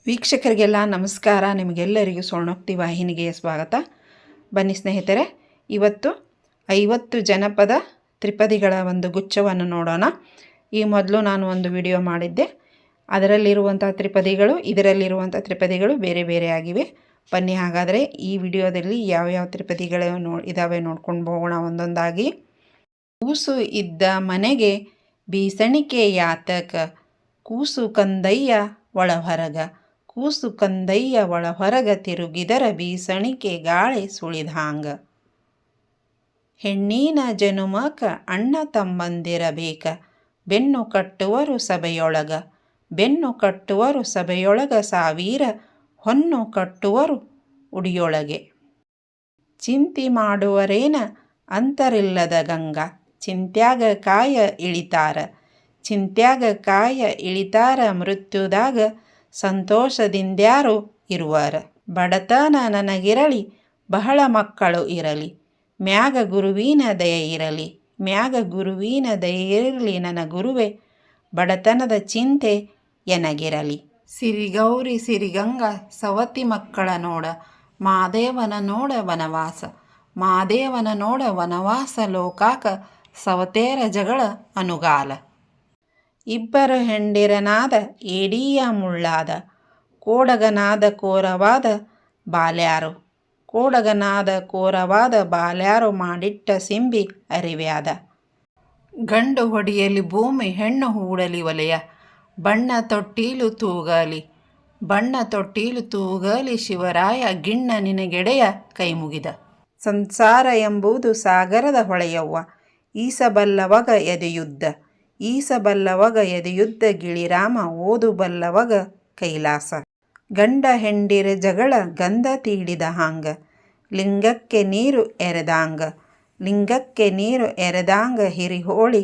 ವೀಕ್ಷಕರಿಗೆಲ್ಲ ನಮಸ್ಕಾರ. ನಿಮಗೆಲ್ಲರಿಗೂ ಸ್ವರ್ಣೋಕ್ತಿ ವಾಹಿನಿಗೆ ಸ್ವಾಗತ. ಬನ್ನಿ ಸ್ನೇಹಿತರೆ, ಇವತ್ತು 50 ಜನಪದ ತ್ರಿಪದಿಗಳ ಒಂದು ಗುಚ್ಛವನ್ನು ನೋಡೋಣ. ಈ ಮೊದಲು ನಾನು ಒಂದು ವಿಡಿಯೋ ಮಾಡಿದ್ದೆ. ಅದರಲ್ಲಿರುವಂಥ ತ್ರಿಪದಿಗಳು ಇದರಲ್ಲಿರುವಂಥ ತ್ರಿಪದಿಗಳು ಬೇರೆ ಬೇರೆ ಆಗಿವೆ. ಬನ್ನಿ ಹಾಗಾದರೆ ಈ ವಿಡಿಯೋದಲ್ಲಿ ಯಾವ್ಯಾವ ತ್ರಿಪದಿಗಳು ಇದ್ದಾವೆ ನೋಡ್ಕೊಂಡು ಹೋಗೋಣ ಒಂದೊಂದಾಗಿ. ಕೂಸು ಇದ್ದ ಮನೆಗೆ ಬೀಸಣಿಕೆ ಯಾತಕ, ಕೂಸು ಕಂದಯ್ಯ ಒಳ ಹೊರಗ, ಕೂಸು ಕಂದಯ್ಯ ಒಳ ಹೊರಗ ತಿರುಗಿದರ ಬೀಸಣಿಕೆ ಗಾಳಿ ಸುಳಿದಾಂಗ. ಹೆಣ್ಣಿನ ಜನುಮಕ ಅಣ್ಣ ತಮ್ಮಂದಿರಬೇಕ, ಬೆನ್ನು ಕಟ್ಟುವರು ಸಭೆಯೊಳಗ, ಬೆನ್ನು ಕಟ್ಟುವರು ಸಭೆಯೊಳಗ, ಸಾವಿರ ಹೊನ್ನು ಕಟ್ಟುವರು ಉಡಿಯೊಳಗೆ. ಚಿಂತಿ ಮಾಡುವರೇನ ಅಂತರಿಲ್ಲದ ಗಂಗಾ, ಚಿಂತ್ಯಾಗ ಕಾಯ ಇಳಿತಾರ, ಚಿಂತ್ಯಾಗ ಕಾಯ ಇಳಿತಾರ, ಮೃತ್ಯುದಾಗ ಸಂತೋಷದಿಂದ್ಯಾರು ಇರುವರ. ಬಡತನ ನನಗಿರಲಿ ಬಹಳ ಮಕ್ಕಳು ಇರಲಿ, ಮ್ಯಾಗ ಗುರುವಿನ ದಯೆ ಇರಲಿ, ಮ್ಯಾಗ ಗುರುವಿನ ದಯೆ ಇರಲಿ ನನ್ನ ಗುರುವೆ, ಬಡತನದ ಚಿಂತೆ ಎನಗಿರಲಿ. ಸಿರಿಗೌರಿ ಸಿರಿಗಂಗ ಸವತಿ ಮಕ್ಕಳ ನೋಡ, ಮಾದೇವನ ನೋಡ ವನವಾಸ, ಮಾದೇವನ ನೋಡ ವನವಾಸ, ಲೋಕಾಕ ಸವತೇರ ಜಗಳ ಅನುಗಾಲ. ಇಬ್ಬರು ಹೆಂಡಿರನಾದ ಏಡಿಯ ಮುಳ್ಳಾದ, ಕೋಡಗನಾದ ಕೋರವಾದ ಬಾಲ್ಯಾರು, ಕೋಡಗನಾದ ಕೋರವಾದ ಬಾಲ್ಯಾರು, ಮಾಡಿಟ್ಟ ಸಿಂಬಿ ಅರಿವ್ಯಾದ. ಗಂಡು ಹೊಡಿಯಲಿ ಭೂಮಿ ಹೆಣ್ಣು ಹೂಡಲಿ ವಲಯ, ಬಣ್ಣ ತೊಟ್ಟೀಲು ತೂಗಲಿ, ಬಣ್ಣ ತೊಟ್ಟೀಲು ತೂಗಲಿ, ಶಿವರಾಯ ಗಿಣ್ಣ ನಿನಗೆಡೆಯ ಕೈ ಮುಗಿದ. ಸಂಸಾರ ಎಂಬುದು ಸಾಗರದ ಹೊಳೆಯವ್ವ, ಈಸಬಲ್ಲವಗ ಎದೆಯುದ್ಧ, ಈಸಬಲ್ಲವಗ ಎದೆಯುದ್ಧ, ಗಿಳಿರಾಮ ಓದುಬಲ್ಲವಗ ಕೈಲಾಸ. ಗಂಡ ಹೆಂಡಿರ ಜಗಳ ಗಂಧ ತೀಡಿದ ಹಾಂಗ, ಲಿಂಗಕ್ಕೆ ನೀರು ಎರೆದಾಂಗ, ಲಿಂಗಕ್ಕೆ ನೀರು ಎರೆದಾಂಗ, ಹಿರಿಹೋಳಿ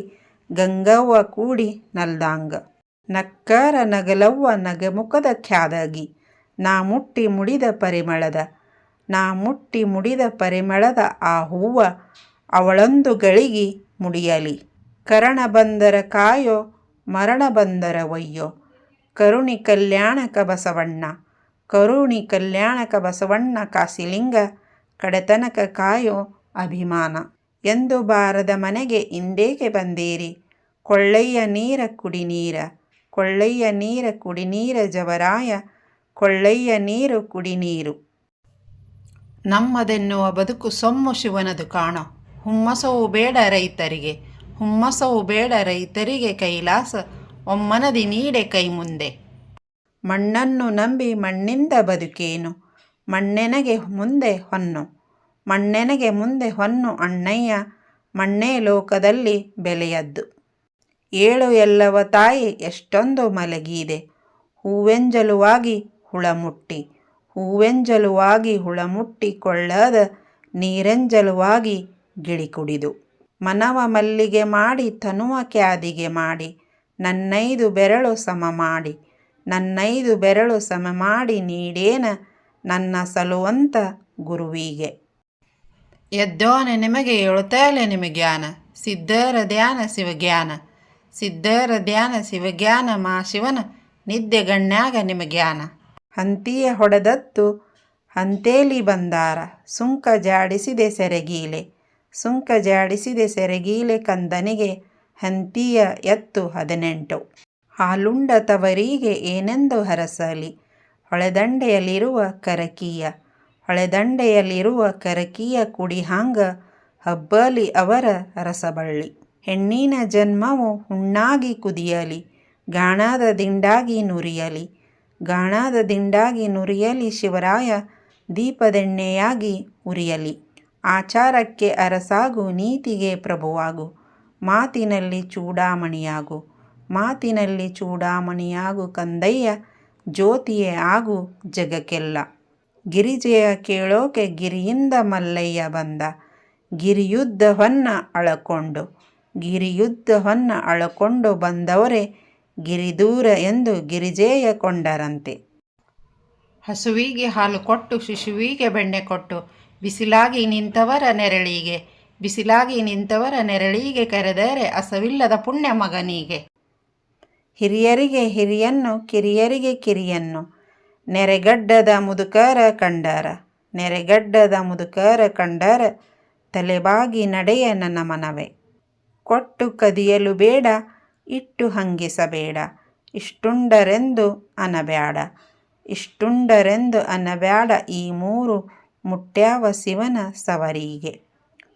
ಗಂಗವ್ವ ಕೂಡಿ ನಲ್ದಾಂಗ. ನಕ್ಕರ ನಗಲವ್ವ ನಗೆಮುಖದ ಖ್ಯಾದಗಿ, ನಾ ಮುಟ್ಟಿ ಮುಡಿದ ಪರಿಮಳದ, ನಾ ಮುಟ್ಟಿ ಮುಡಿದ ಪರಿಮಳದ ಆ ಹೂವ ಅವಳೊಂದು ಗಳಿಗೆ ಮುಡಿಯಲಿ. ಕರಣ ಬಂದರ ಕಾಯೋ ಮರಣ ಬಂದರ ಒಯ್ಯೋ, ಕರುಣಿ ಕಲ್ಯಾಣಕ ಬಸವಣ್ಣ, ಕರುಣಿ ಕಲ್ಯಾಣಕ ಬಸವಣ್ಣ, ಕಾಸಿಲಿಂಗ ಕಡೆತನಕ ಕಾಯೋ ಅಭಿಮಾನ. ಎಂದು ಬಾರದ ಮನೆಗೆ ಇಂದೇಕೆ ಬಂದೀರಿ, ಕೊಳ್ಳಯ್ಯ ನೀರ ಕುಡಿ ನೀರ, ಕೊಳ್ಳಯ್ಯ ನೀರ ಕುಡಿ ನೀರ, ಜವರಾಯ ಕೊಳ್ಳಯ್ಯ ನೀರು ಕುಡಿ ನೀರು. ನಮ್ಮದೆನ್ನುವ ಬದುಕು ಸೊಮ್ಮು ಶಿವನದು ಕಾಣೋ, ಹುಮ್ಮಸವು ಬೇಡ ರೈತರಿಗೆ, ಹುಮ್ಮಸವು ಬೇಡ ರೈತರಿಗೆ, ಕೈಲಾಸ ಒಮ್ಮನದಿ ನೀಡೆ ಕೈ ಮುಂದೆ. ಮಣ್ಣನ್ನು ನಂಬಿ ಮಣ್ಣಿಂದ ಬದುಕೇನು, ಮಣ್ಣೆನಗೆ ಮುಂದೆ ಹೊನ್ನು, ಮಣ್ಣೆನಗೆ ಮುಂದೆ ಹೊನ್ನು, ಅಣ್ಣಯ್ಯ ಮಣ್ಣೇ ಲೋಕದಲ್ಲಿ ಬೆಲೆಯದ್ದು. ಏಳು ಎಲ್ಲವ ತಾಯಿ ಎಷ್ಟೊಂದು ಮಲಗಿದೆ, ಹೂವೆಂಜಲುವಾಗಿ ಹುಳಮುಟ್ಟಿ, ಹೂವೆಂಜಲುವಾಗಿ ಹುಳಮುಟ್ಟಿ, ಕೊಳ್ಳದ ನೀರೆಂಜಲುವಾಗಿ ಗಿಳಿ ಕುಡಿದು. ಮನವ ಮಲ್ಲಿಗೆ ಮಾಡಿ ತನುವ ಕ್ಯಾದಿಗೆ ಮಾಡಿ, ನನ್ನೈದು ಬೆರಳು ಸಮ ಮಾಡಿ, ನನ್ನೈದು ಬೆರಳು ಸಮ ಮಾಡಿ, ನೀಡೇನ ನನ್ನ ಸಲುವಂತ ಗುರುವಿಗೆ. ಎದ್ದೋನೆ ನಿಮಗೆ ಏಳುತ್ತಲೇ ನಿಮಗ್ಯಾನ, ಸಿದ್ಧರ ಧ್ಯಾನ ಶಿವಜ್ಞಾನ, ಸಿದ್ಧರ ಧ್ಯಾನ ಶಿವಜ್ಞಾನ, ಮಾ ಶಿವನ ನಿದ್ದೆ ಗಣ್ಯಾಗ ನಿಮಗ್ಯಾನ. ಹಂತಿಯ ಹೊಡೆದತ್ತು ಹಂತೇಲಿ ಬಂದಾರ, ಸುಂಕ ಜಾಡಿಸಿದೆ ಸೆರೆಗೀಲೆ, ಸುಂಕ ಜಾಡಿಸಿದೆ ಸೆರೆಗೀಲೆ, ಕಂದನಿಗೆ ಹಂತಿಯ ಎತ್ತು 18. ಹಾಲುಂಡ ತವರಿಗೆ ಏನೆಂದು ಹರಸಲಿ, ಹೊಳೆದಂಡೆಯಲ್ಲಿರುವ ಕರಕೀಯ, ಹೊಳೆದಂಡೆಯಲ್ಲಿರುವ ಕರಕೀಯ, ಕುಡಿಹಾಂಗ ಹಬ್ಬಲಿ ಅವರ ರಸಬಳ್ಳಿ. ಹೆಣ್ಣಿನ ಜನ್ಮವು ಹುಣ್ಣಾಗಿ ಕುದಿಯಲಿ, ಗಾಣದ ದಿಂಡಾಗಿ ನುರಿಯಲಿ, ಗಾಣದ ದಿಂಡಾಗಿ ನುರಿಯಲಿ, ಶಿವರಾಯ ದೀಪದೆಣ್ಣೆಯಾಗಿ ಉರಿಯಲಿ. ಆಚಾರಕ್ಕೆ ಅರಸಾಗು, ನೀತಿಗೆ ಪ್ರಭುವಾಗು, ಮಾತಿನಲ್ಲಿ ಚೂಡಾಮಣಿಯಾಗು, ಮಾತಿನಲ್ಲಿ ಚೂಡಾಮಣಿಯಾಗು, ಕಂದಯ್ಯ ಜ್ಯೋತಿಯೇ ಆಗು ಜಗಕ್ಕೆಲ್ಲ. ಗಿರಿಜೆಯ ಕೇಳೋಕೆ ಗಿರಿಯಿಂದ ಮಲ್ಲಯ್ಯ ಬಂದ, ಗಿರಿಯುದ್ಧ ಹೊನ್ನ ಅಳಕೊಂಡು, ಗಿರಿಯುದ್ಧ ಹೊನ್ನ ಅಳಕೊಂಡು, ಬಂದವರೇ ಗಿರಿದೂರ ಎಂದು ಗಿರಿಜೆಯ ಕೊಂಡರಂತೆ. ಹಸುವಿಗೆ ಹಾಲು ಕೊಟ್ಟು ಶಿಶುವಿಗೆ ಬೆಣ್ಣೆ ಕೊಟ್ಟು, ಬಿಸಿಲಾಗಿ ನಿಂತವರ ನೆರಳಿಗೆ, ಬಿಸಿಲಾಗಿ ನಿಂತವರ ನೆರಳಿಗೆ, ಕರೆದರೆ ಅಸವಿಲ್ಲದ ಪುಣ್ಯ ಮಗನಿಗೆ. ಹಿರಿಯರಿಗೆ ಹಿರಿಯನ್ನು ಕಿರಿಯರಿಗೆ ಕಿರಿಯನ್ನು, ನೆರೆಗಡ್ಡದ ಮುದುಕರ ಕಂಡರ, ನೆರೆಗಡ್ಡದ ಮುದುಕರ ಕಂಡರ, ತಲೆಬಾಗಿ ನಡೆಯ ನನ್ನ ಮನವೇ. ಕೊಟ್ಟು ಕದಿಯಲು ಬೇಡ, ಇಟ್ಟು ಹಂಗಿಸಬೇಡ, ಇಷ್ಟುಂಡರೆಂದು ಅನ್ನಬ್ಯಾಡ, ಇಷ್ಟುಂಡರೆಂದು ಅನ್ನಬ್ಯಾಡ, ಈ ಮೂರು ಮುಟ್ಟ್ಯಾವ ಶಿವನ ಸವರಿಗೆ.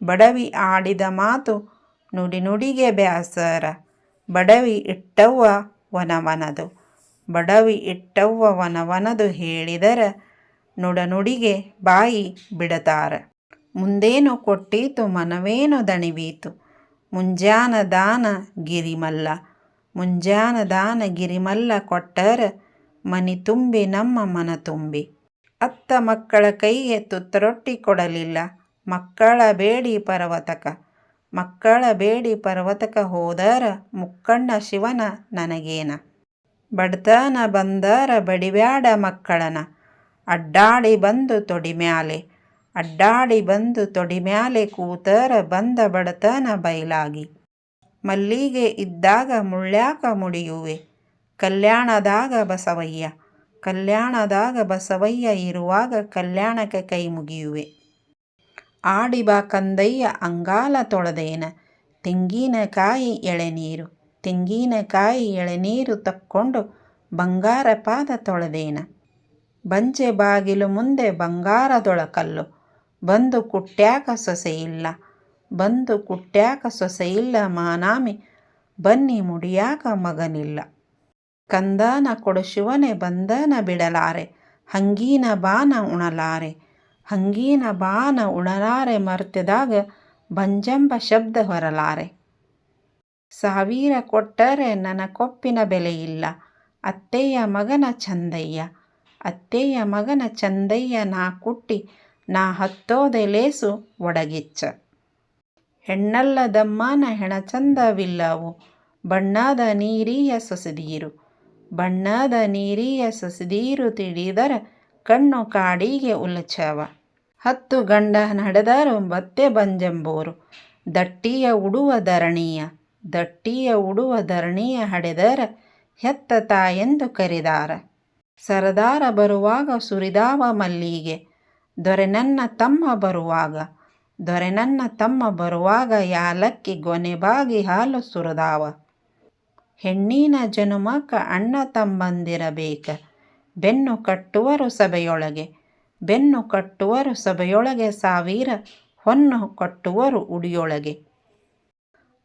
ಬಡವಿ ಆಡಿದ ಮಾತು ನುಡಿ ನುಡಿಗೆ ಬ್ಯಾಸರ, ಬಡವಿ ಇಟ್ಟವ್ವ ವನವನದು, ಬಡವಿ ಇಟ್ಟವ್ವ ವನವನದು, ಹೇಳಿದರ ನುಡ ನುಡಿಗೆ ಬಾಯಿ ಬಿಡತಾರ. ಮುಂದೇನು ಕೊಟ್ಟೀತು ಮನವೇನು ದಣಿವೀತು, ಮುಂಜಾನ ದಾನ ಗಿರಿಮಲ್ಲ, ಮುಂಜಾನ ದಾನ ಗಿರಿಮಲ್ಲ, ಕೊಟ್ಟರ ಮನಿ ತುಂಬಿ ನಮ್ಮ ಮನ ತುಂಬಿ. ಅತ್ತ ಮಕ್ಕಳ ಕೈಗೆ ತುತ್ತರೊಟ್ಟಿ ಕೊಡಲಿಲ್ಲ, ಮಕ್ಕಳ ಬೇಡಿ ಪರ್ವತಕ, ಮಕ್ಕಳ ಬೇಡಿ ಪರ್ವತಕ, ಹೋದರ ಮುಕ್ಕಣ್ಣ ಶಿವನ ನನಗೇನ. ಬಡತನ ಬಂದರ ಬಡಿಬ್ಯಾಡ ಮಕ್ಕಳನ, ಅಡ್ಡಾಡಿ ಬಂದು ತೊಡಿಮ್ಯಾಲೆ, ಅಡ್ಡಾಡಿ ಬಂದು ತೊಡಿಮ್ಯಾಲೆ, ಕೂತರ ಬಂದ ಬಡತನ ಬಯಲಾಗಿ. ಮಲ್ಲಿಗೆ ಇದ್ದಾಗ ಮುಳ್ಳ್ಯಾಕ ಮುಡಿಯುವೆ, ಕಲ್ಯಾಣದಾಗ ಬಸವಯ್ಯ, ಕಲ್ಯಾಣದಾಗ ಬಸವಯ್ಯ ಇರುವಾಗ ಕಲ್ಯಾಣಕ್ಕೆ ಕೈ ಮುಗಿಯುವೆ. ಆಡಿ ಬಾ ಕಂದಯ್ಯ ಅಂಗಾಲ ತೊಳೆದೇನ, ತೆಂಗಿನಕಾಯಿ ಎಳೆನೀರು, ತೆಂಗಿನಕಾಯಿ ಎಳೆನೀರು ತಕ್ಕೊಂಡು ಬಂಗಾರ ಪಾದ ತೊಳೆದೇನ. ಬಂಜೆ ಬಾಗಿಲು ಮುಂದೆ ಬಂಗಾರದೊಳಕಲ್ಲು, ಬಂದು ಕುಟ್ಟ್ಯಾಕ ಸೊಸೆಯಿಲ್ಲ, ಬಂದು ಕುಟ್ಟ್ಯಾಕ ಸೊಸೆಯಿಲ್ಲ, ಮಾನಾಮಿ ಬನ್ನಿ ಮುಡಿಯಾಕ ಮಗನಿಲ್ಲ. ಕಂದನ ಕೊಡು ಶಿವನೇ ಬಂದನ ಬಿಡಲಾರೆ, ಹಂಗೀನ ಬಾನ ಉಣಲಾರೆ, ಹಂಗೀನ ಬಾನ ಉಣಲಾರೆ, ಮರ್ತ್ಯದಾಗ ಬಂಜಂಬ ಶಬ್ದ ಹೊರಲಾರೆ. ಸಾವಿರ ಕೊಟ್ಟರೆ ನನ್ನ ಕೊಪ್ಪಿನ ಬೆಲೆಯಿಲ್ಲ, ಅತ್ತೆಯ ಮಗನ ಚಂದಯ್ಯ, ಅತ್ತೆಯ ಮಗನ ಚಂದಯ್ಯ, ನಾ ಕುಟ್ಟಿ ನಾ ಹತ್ತೋದೆ ಲೇಸು ಒಡಗಿಚ್ಚ. ಹೆಣ್ಣಲ್ಲದಮ್ಮನ ಹೆಣ ಚಂದವಿಲ್ಲವು, ಬಣ್ಣದ ನೀರಿಯ ಸೊಸೆದೀರು, ಬಣ್ಣದ ನೀರಿಯ ಸೊಸೆದೀರು, ತಿಳಿದರ ಕಣ್ಣು ಕಾಡಿಗೆ ಉಲಚವ. 10 ಗಂಡ ನಡೆದರು ಬತ್ತೆ ಬಂಜಂಬೋರು, ದಟ್ಟಿಯ ಉಡುವ ಧರಣಿಯ, ದಟ್ಟಿಯ ಉಡುವ ಧರಣಿಯ, ಹಡೆದರ ಹೆತ್ತ ತಾಯೆಂದು ಕರೆದಾರ. ಸರದಾರ ಬರುವಾಗ ಸುರಿದಾವ ಮಲ್ಲಿಗೆ, ದೊರೆ ನನ್ನ ತಮ್ಮ ಬರುವಾಗ, ದೊರೆ ನನ್ನ ತಮ್ಮ ಬರುವಾಗ, ಯಾಲಕ್ಕಿ ಗೊನೆಬಾಗಿ ಹಾಲು ಸುರಿದಾವ. ಹೆಣ್ಣಿನ ಜನುಮಕ್ಕ ಅಣ್ಣ ತಮ್ಮಂದಿರಬೇಕ, ಬೆನ್ನು ಕಟ್ಟುವರು ಸಭೆಯೊಳಗೆ, ಬೆನ್ನು ಕಟ್ಟುವರು ಸಭೆಯೊಳಗೆ, ಸಾವಿರ ಹೊನ್ನು ಕಟ್ಟುವರು ಉಡಿಯೊಳಗೆ.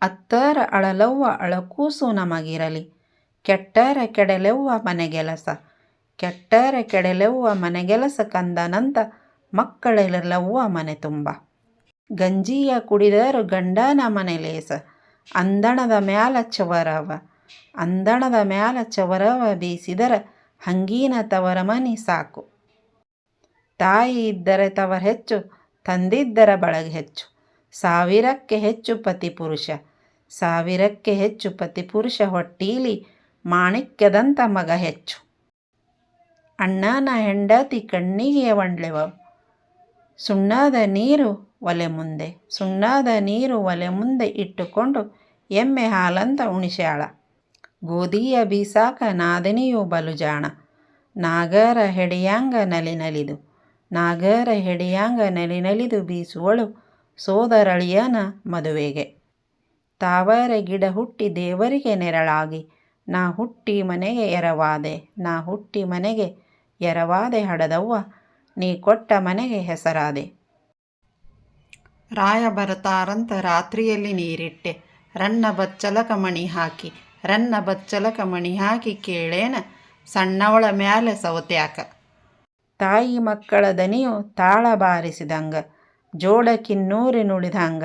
ಅತ್ತರ ಅಳಲವ್ವ ಅಳಕೂಸು ನಮಗಿರಲಿ, ಕೆಟ್ಟರ ಕೆಡಲೆವ್ವ ಮನೆಗೆಲಸ, ಕೆಟ್ಟರ ಕೆಡಲೆವ್ವ ಮನೆಗೆಲಸ, ಕಂದನಂತ ಮಕ್ಕಳಿರಲವ್ವ ಮನೆ ತುಂಬ. ಗಂಜಿಯ ಕುಡಿದರು ಗಂಡನ ಮನೆಲೇಸ, ಅಂದಣದ ಮ್ಯಾಲ ಚವರವ, ಅಂದಣದ ಮ್ಯಾಲ ಚವರವ, ಬೀಸಿದರ ಹಂಗೀನ ತವರ ಮನಿ ಸಾಕು. ತಾಯಿ ಇದ್ದರೆ ತವರ ಹೆಚ್ಚು, ತಂದಿದ್ದರ ಬಳಗ ಹೆಚ್ಚು, ಸಾವಿರಕ್ಕೆ ಹೆಚ್ಚು ಪತಿ ಪುರುಷ, ಸಾವಿರಕ್ಕೆ ಹೆಚ್ಚು ಪತಿ ಪುರುಷ, ಹೊಟ್ಟೀಲಿ ಮಾಣಿಕ್ಯದಂತ ಮಗ ಹೆಚ್ಚು. ಅಣ್ಣನ ಹೆಂಡತಿ ಕಣ್ಣಿಗೆ ಒಂಡ್ಲೆವ, ಸುಣ್ಣದ ನೀರು ಒಲೆ ಮುಂದೆ, ಸುಣ್ಣದ ನೀರು ಒಲೆ ಮುಂದೆ ಇಟ್ಟುಕೊಂಡು ಎಮ್ಮೆ ಹಾಲಂತ ಉಣಿಸ್ಯಾಳ. ಗೋಧಿಯ ಬೀಸಾಕ ನಾದಿನಿಯು ಬಲುಜಾಣ, ನಾಗರ ಹೆಡೆಯಾಂಗ ನಲಿ ನಲಿದು, ನಾಗರ ಹೆಡೆಯಾಂಗ ನಲಿ ನಲಿದು, ಬೀಸುವಳು ಸೋದರಳಿಯನ ಮದುವೆಗೆ. ತಾವರೆ ಗಿಡ ಹುಟ್ಟಿ ದೇವರಿಗೆ ನೆರಳಾಗಿ, ನಾ ಹುಟ್ಟಿ ಮನೆಗೆ ಎರವಾದೆ, ನಾ ಹುಟ್ಟಿ ಮನೆಗೆ ಎರವಾದೆ, ಹಡದವ್ವ ನೀ ಕೊಟ್ಟ ಮನೆಗೆ ಹೆಸರಾದೆ. ರಾಯ ಬರತಾರಂತ ರಾತ್ರಿಯಲ್ಲಿ ನೀರಿಟ್ಟೆ, ರನ್ನ ಬಚ್ಚಲಕ ಮಣಿ ಹಾಕಿ, ರನ್ನ ಬಚ್ಚಲಕ ಮಣಿ ಹಾಕಿ, ಕೇಳೇನ ಸಣ್ಣವಳ ಮ್ಯಾಲೆ ಸೌತ್ಯಾಕ. ತಾಯಿ ಮಕ್ಕಳ ದನಿಯು ತಾಳ ಬಾರಿಸಿದಂಗ, ಜೋಡ ಕಿನ್ನೂರಿ ನುಡಿದಂಗ,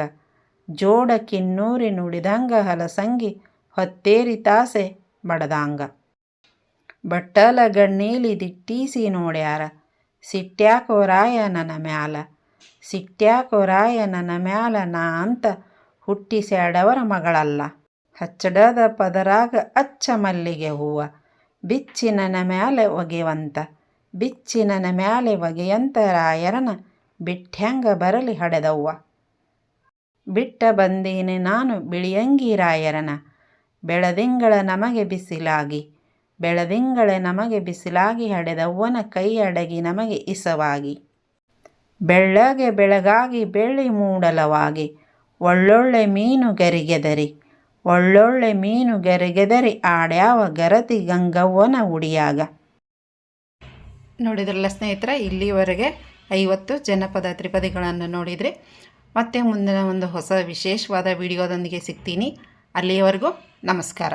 ಜೋಡ ಕಿನ್ನೂರಿ ನುಡಿದಂಗ, ಹಲಸಂಗಿ ಹೊತ್ತೇರಿ ತಾಸೆ ಬಡದಾಂಗ. ಬಟ್ಟಲ ಗಣ್ಣೀಲಿ ದಿಟ್ಟೀಸಿ ನೋಡ್ಯಾರ, ಸಿಟ್ಟ್ಯಾಕೋ ರಾಯ ನನ್ನ ಮ್ಯಾಲ, ಸಿಟ್ಟ್ಯಾಕೋ ರಾಯ ನನ್ನ ಮ್ಯಾಲ, ನಾ ಅಂತ ಹುಟ್ಟಿಸ್ಯಾಡವರ ಮಗಳಲ್ಲ. ಹಚ್ಚಡದ ಪದರಾಗ ಅಚ್ಚ ಮಲ್ಲಿಗೆ ಹೂವ, ಬಿಚ್ಚಿ ನನ್ನ ಮ್ಯಾಲೆ ಒಗೆವಂತ, ಬಿಚ್ಚಿ ನನ್ನ ಮ್ಯಾಲೆ ಒಗೆಯಂತ, ರಾಯರನ ಬಿಟ್ಟ್ಯಾಂಗ ಬರಲಿ ಹಡೆದವ್ವ. ಬಿಟ್ಟ ಬಂದೀನಿ ನಾನು ಬಿಳಿಯಂಗಿ ರಾಯರನ, ಬೆಳದಿಂಗಳ ನಮಗೆ ಬಿಸಿಲಾಗಿ, ಬೆಳದಿಂಗಳೆ ನಮಗೆ ಬಿಸಿಲಾಗಿ ಹಡೆದವ್ವನ ಕೈ ಅಡಗಿ ನಮಗೆ ಇಸವಾಗಿ. ಬೆಳ್ಳಗೆ ಬೆಳಗಾಗಿ ಬೆಳ್ಳಿ ಮೂಡಲವಾಗಿ ಒಳ್ಳೊಳ್ಳೆ ಮೀನು ಗರಿಗೆದರಿ ಒಳ್ಳೊಳ್ಳೆ ಮೀನು ಗರಿಗೆದರಿ ಆಡ್ಯಾವ ಗರತಿ ಗಂಗವ್ವನ ಉಡಿಯಾಗ. ನೋಡಿದ್ರಲ್ಲ ಸ್ನೇಹಿತರೆ, ಇಲ್ಲಿವರೆಗೆ 50 ಜನಪದ ತ್ರಿಪದಿಗಳನ್ನು ನೋಡಿದರೆ ಮತ್ತೆ ಮುಂದಿನ ಒಂದು ಹೊಸ ವಿಶೇಷವಾದ ವಿಡಿಯೋದೊಂದಿಗೆ ಸಿಗ್ತೀನಿ. ಅಲ್ಲಿಯವರೆಗೂ ನಮಸ್ಕಾರ.